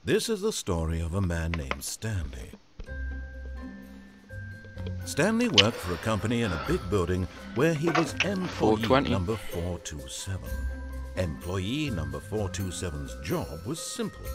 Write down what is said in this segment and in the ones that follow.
This is the story of a man named Stanley. Stanley worked for a company in a big building where he was employee 420. number 427. Employee number 427's job was simple.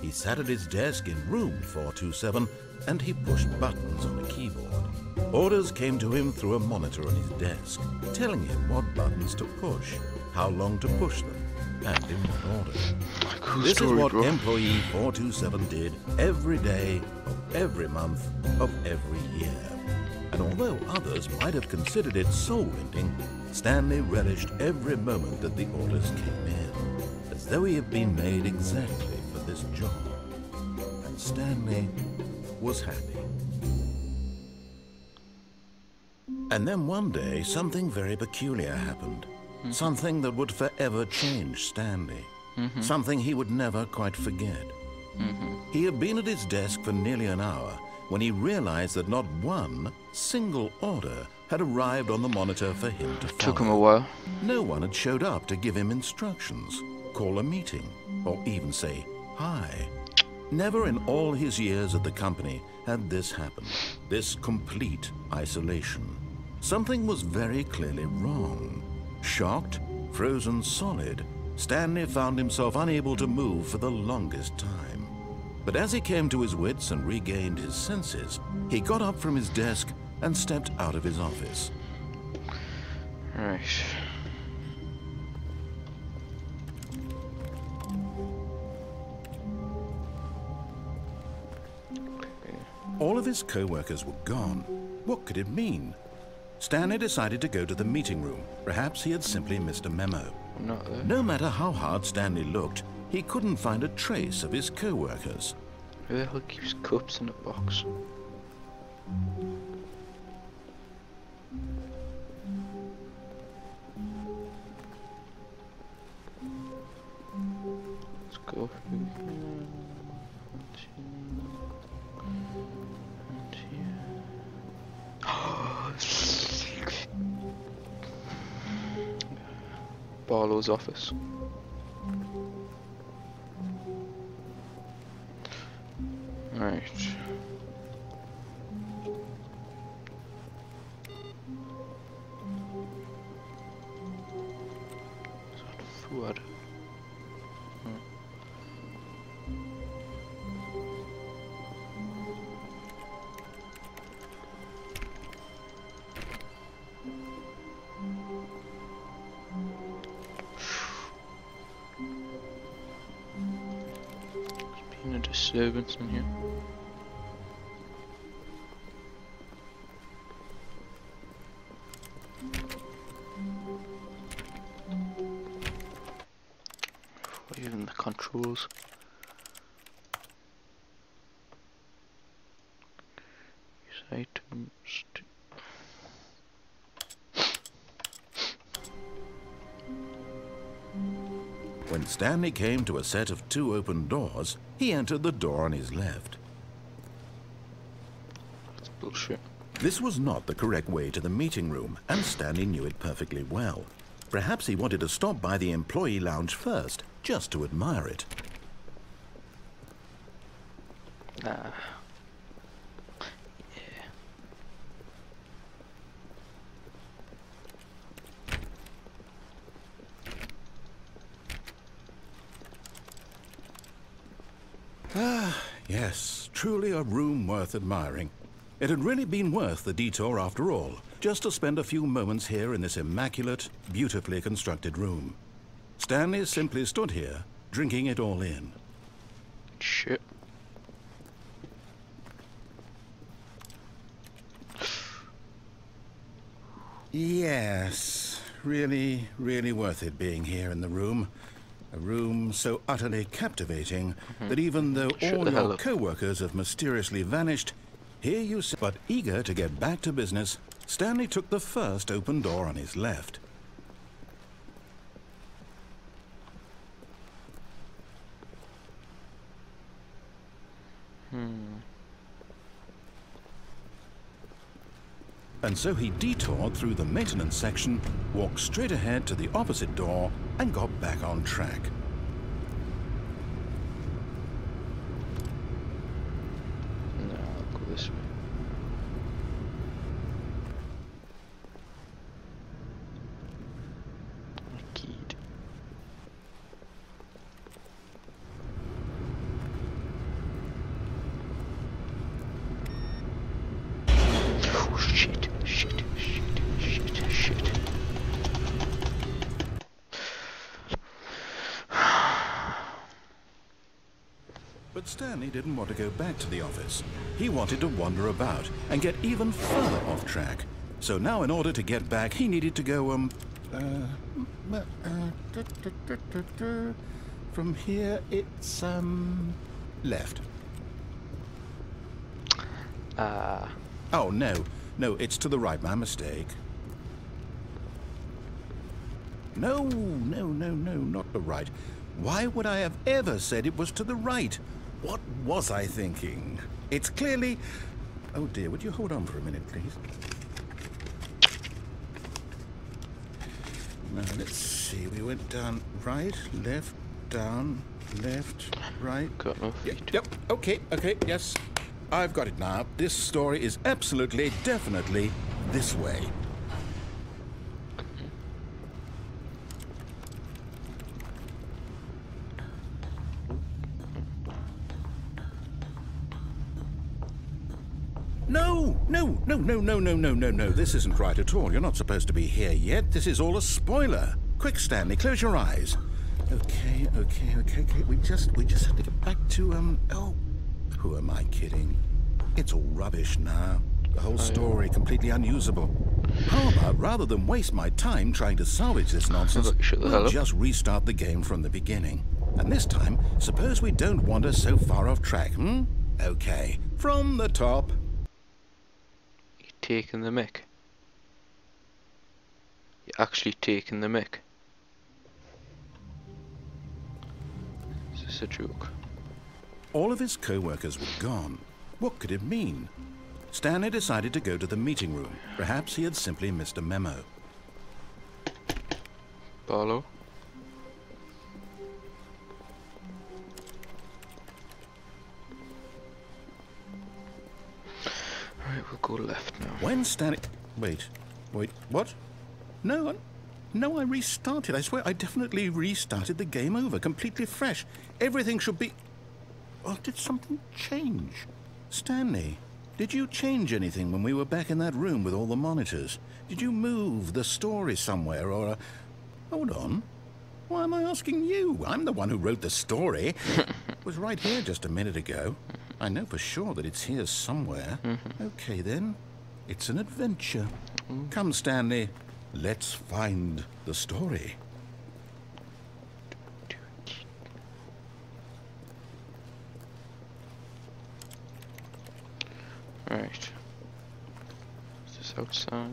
He sat at his desk in room 427 and he pushed buttons on a keyboard. Orders came to him through a monitor on his desk, telling him what buttons to push, how long to push them, and in what order. Cool This story, is what bro. employee 427 did every day of every month of every year. And although others might have considered it soul-rending, Stanley relished every moment that the orders came in, as though he had been made exactly for this job. And Stanley was happy. And then one day, something very peculiar happened. Something that would forever change Stanley. Something he would never quite forget. He had been at his desk for nearly an hour when he realized that not one single order had arrived on the monitor for him to follow. Took him a while. No one had showed up to give him instructions, call a meeting, or even say hi. Never in all his years at the company had this happened, this complete isolation. Something was very clearly wrong. Shocked, frozen solid, Stanley found himself unable to move for the longest time. But as he came to his wits and regained his senses, he got up from his desk and stepped out of his office. Right. All of his co-workers were gone. What could it mean? Stanley decided to go to the meeting room. Perhaps he had simply missed a memo. Not there. No matter how hard Stanley looked, he couldn't find a trace of his co-workers. Who the hell keeps cups in a box? Let's go through here. And here. Barlow's office. Right. Forward. There's been a disturbance in here. Even the controls. Use items. When Stanley came to a set of 2 open doors, he entered the door on his left. That's bullshit. This was not the correct way to the meeting room, and Stanley knew it perfectly well. Perhaps he wanted to stop by the employee lounge first, just to admire it. Nah. Yes, truly a room worth admiring. It had really been worth the detour after all, just to spend a few moments here in this immaculate, beautifully constructed room. Stanley simply stood here, drinking it all in. Shit. Yes, really, really worth it being here in the room. A room so utterly captivating that even though Shut all the hell your up. co-workers have mysteriously vanished, here you sit. But eager to get back to business, Stanley took the first open door on his left. And so he detoured through the maintenance section, walked straight ahead to the opposite door, and got back on track. this way. Keyed. Oh shit, shit, shit, shit, shit. But Stanley didn't want to go back to the office. He wanted to wander about and get even further off track. So now in order to get back, he needed to go, from here it's, left. Oh, no. No, it's to the right. My mistake. No, not the right. Why would I have ever said it was to the right? What was I thinking? It's clearly... Oh dear, would you hold on for a minute, please? Now, let's see. We went down right, left, down, left, right. Got no feet. Yep, okay, yes. I've got it now. This story is absolutely, definitely this way. No. This isn't right at all. You're not supposed to be here yet. This is all a spoiler. Quick, Stanley, close your eyes. Okay. We just have to get back to, oh, who am I kidding? It's all rubbish now. The whole story completely unusable. How about, rather than waste my time trying to salvage this nonsense, we'll just restart the game from the beginning. And this time, suppose we don't wander so far off track, hmm? Okay, from the top. You're taking the mic. You're actually taking the mic. Is this a joke? All of his co-workers were gone. What could it mean? Stanley decided to go to the meeting room. Perhaps he had simply missed a memo. Barlow? Alright, we'll go left now. When Stanley... Wait, what? No, I restarted. I swear I definitely restarted the game over, completely fresh. Everything should be... Oh, did something change? Stanley, did you change anything when we were back in that room with all the monitors? Did you move the story somewhere or... Hold on. Why am I asking you? I'm the one who wrote the story. It was right here just a minute ago. I know for sure that it's here somewhere. Okay, then. It's an adventure. Come, Stanley. Let's find the story. Right. Is this outside?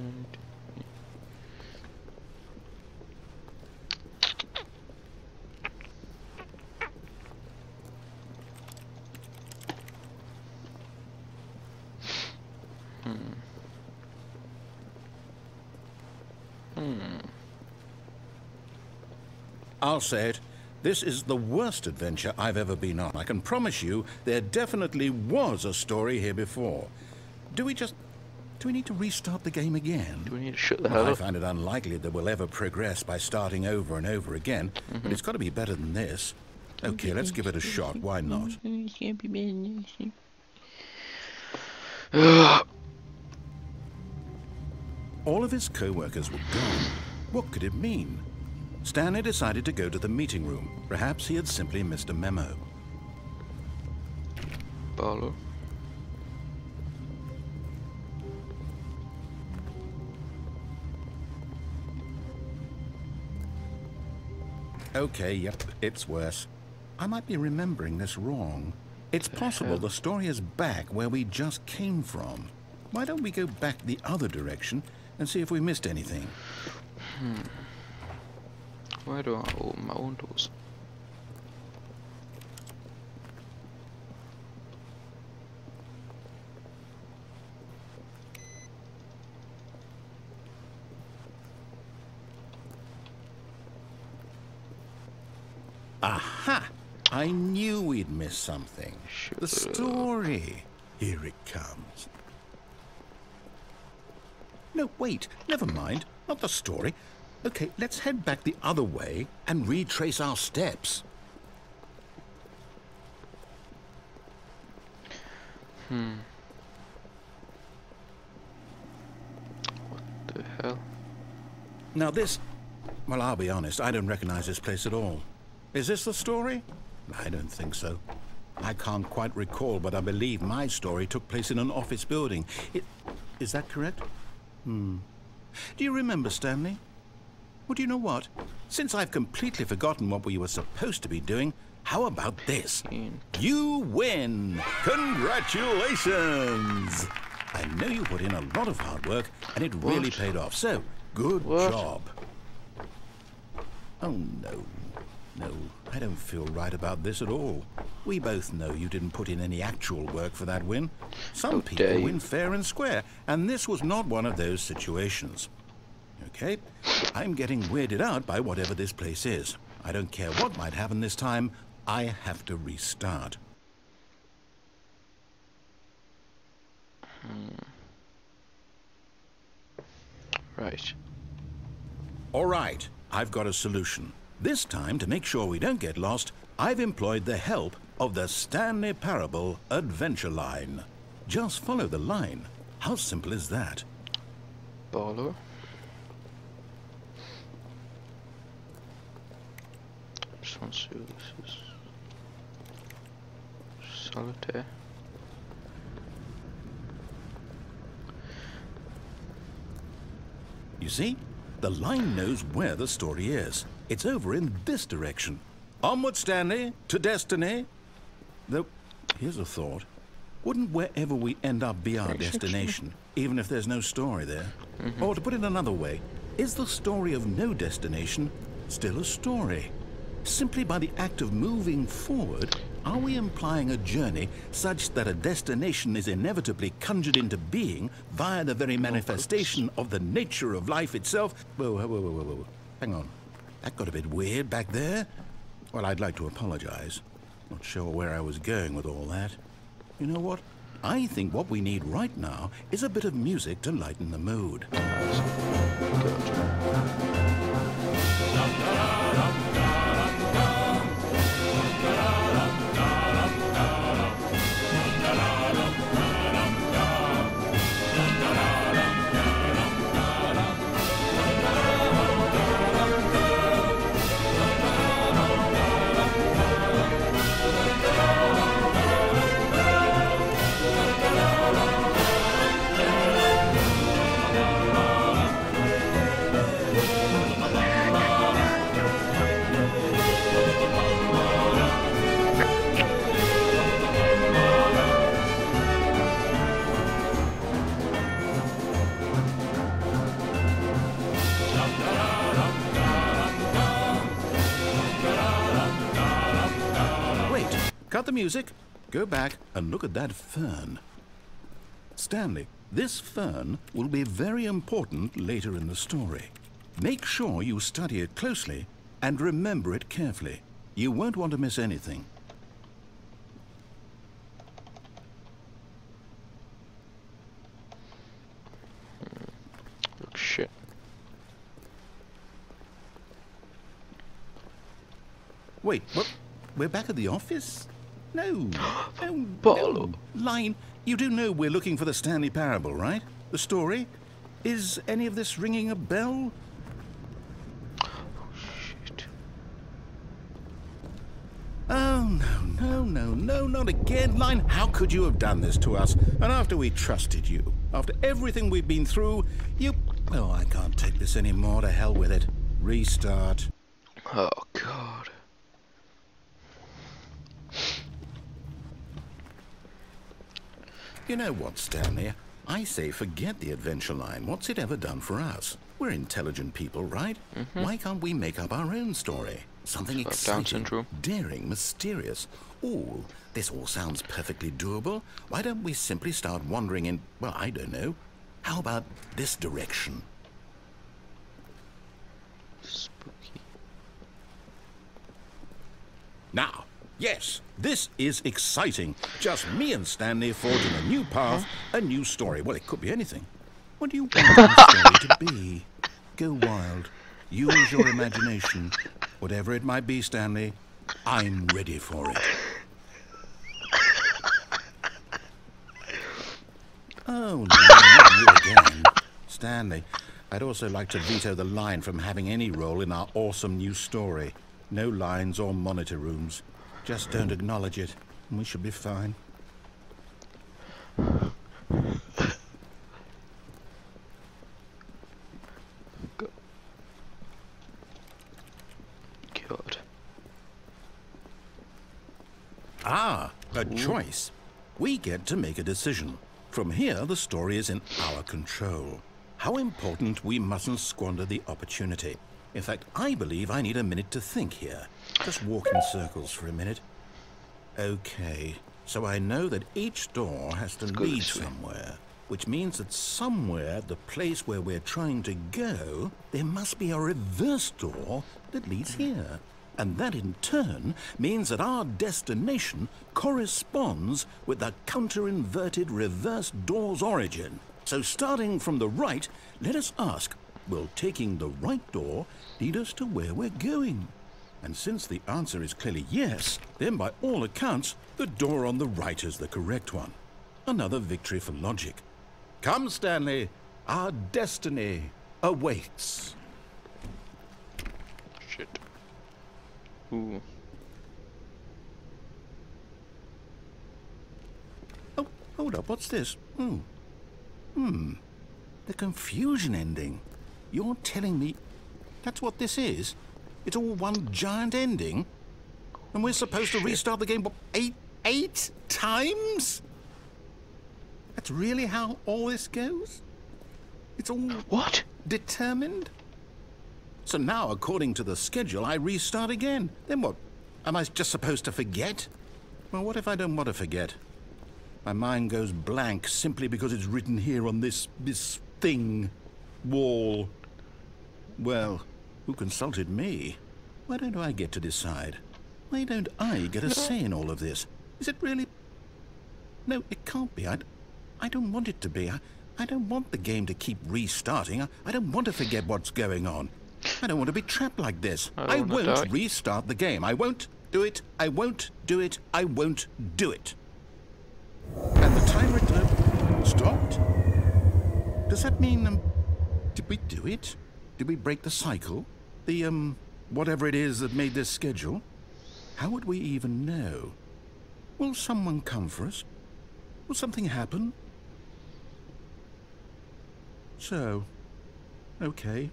I'll say it. This is the worst adventure I've ever been on. I can promise you there definitely was a story here before. Do we need to restart the game again? Do we need to shut the hell up? I find it unlikely that we'll ever progress by starting over and over again, but it's got to be better than this. Okay, let's give it a shot. Why not? All of his co-workers were gone. What could it mean? Stanley decided to go to the meeting room. Perhaps he had simply missed a memo. Barlow. Okay, yep, it's worse. I might be remembering this wrong. It's possible the story is back where we just came from. Why don't we go back the other direction and see if we missed anything? Why do I open my own doors? Aha! I knew we'd missed something. Sure. The story. Here it comes. No, wait, never mind. Not the story. Okay, let's head back the other way and retrace our steps. What the hell? Now this... Well, I'll be honest, I don't recognize this place at all. Is this the story? I don't think so. I can't quite recall, but I believe my story took place in an office building. Is that correct? Do you remember, Stanley? Well, do you know what? Since I've completely forgotten what we were supposed to be doing, how about this? You win! Congratulations! I know you put in a lot of hard work, and it really paid off. So, good job. Oh, no. No, I don't feel right about this at all. We both know you didn't put in any actual work for that win. Some people win fair and square, and this was not one of those situations. Okay, I'm getting weirded out by whatever this place is. I don't care what might happen this time. I have to restart. Right. All right, I've got a solution. This time, to make sure we don't get lost, I've employed the help of the Stanley Parable Adventure Line. Just follow the line. How simple is that? Baller. Just want to see what this is. Solitaire. You see? The line knows where the story is. It's over in this direction. Onward, Stanley, to destiny. Though, here's a thought. Wouldn't wherever we end up be our destination, even if there's no story there? Or to put it another way, is the story of no destination still a story? Simply by the act of moving forward, are we implying a journey such that a destination is inevitably conjured into being via the very manifestation of the nature of life itself? Whoa. Hang on. That got a bit weird back there. Well, I'd like to apologize. Not sure where I was going with all that. You know what? I think what we need right now is a bit of music to lighten the mood. Cut the music, go back and look at that fern. Stanley, this fern will be very important later in the story. Make sure you study it closely and remember it carefully. You won't want to miss anything. Oh, shit. Wait, what? We're back at the office? No. Bolo. Line, you do know we're looking for the Stanley Parable, right? The story? Is any of this ringing a bell? Oh, shit. Oh, no, not again. Line, how could you have done this to us? And after we trusted you, after everything we've been through, you... Oh, I can't take this anymore. To hell with it. Restart. Oh, God. You know what, Stanley? I say forget the adventure line. What's it ever done for us? We're intelligent people, right? Why can't we make up our own story? Something exciting, daring, mysterious. Ooh, this all sounds perfectly doable. Why don't we simply start wandering in, well, I don't know. How about this direction? Spooky. Now, Yes, this is exciting. Just me and Stanley forging a new path, a new story. Well, it could be anything. What do you want the story to be? Go wild. Use your imagination. Whatever it might be, Stanley, I'm ready for it. Oh, no, not you again. Stanley, I'd also like to veto the line from having any role in our awesome new story. No lines or monitor rooms. Just don't acknowledge it, and we should be fine. God. Ah, a choice. We get to make a decision. From here, the story is in our control. How important we mustn't squander the opportunity. In fact, I believe I need a minute to think here. Just walk in circles for a minute. Okay, so I know that each door has to lead somewhere, which means that somewhere, the place where we're trying to go, there must be a reverse door that leads here. And that in turn means that our destination corresponds with the counter-inverted reverse door's origin. So starting from the right, let us ask, will taking the right door lead us to where we're going? And since the answer is clearly yes, then by all accounts, the door on the right is the correct one. Another victory for logic. Come, Stanley, our destiny awaits. Shit. Ooh. Oh, hold up, what's this? The confusion ending. You're telling me that's what this is? It's all one giant ending? And we're supposed to restart the game, what, eight times? That's really how all this goes? It's all... What? Determined? So now, according to the schedule, I restart again. Then what? Am I just supposed to forget? Well, what if I don't want to forget? My mind goes blank simply because it's written here on this thing. Wall. Well, who consulted me? Why don't I get to decide? Why don't I get a say in all of this? Is it really... No, it can't be. I don't want it to be. I don't want the game to keep restarting. I don't want to forget what's going on. I don't want to be trapped like this. I won't restart the game. I won't do it. I won't do it. I won't do it. And the timer stopped? Does that mean, did we do it? Did we break the cycle? The, whatever it is that made this schedule? How would we even know? Will someone come for us? Will something happen? So, okay.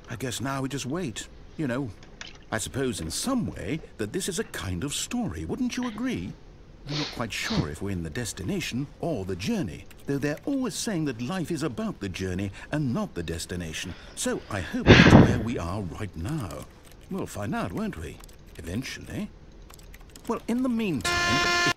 I guess now we just wait. You know, I suppose in some way that this is a kind of story. Wouldn't you agree? I'm not quite sure if we're in the destination or the journey, though they're always saying that life is about the journey and not the destination. So I hope that's where we are right now. We'll find out, won't we? Eventually. Well, in the meantime...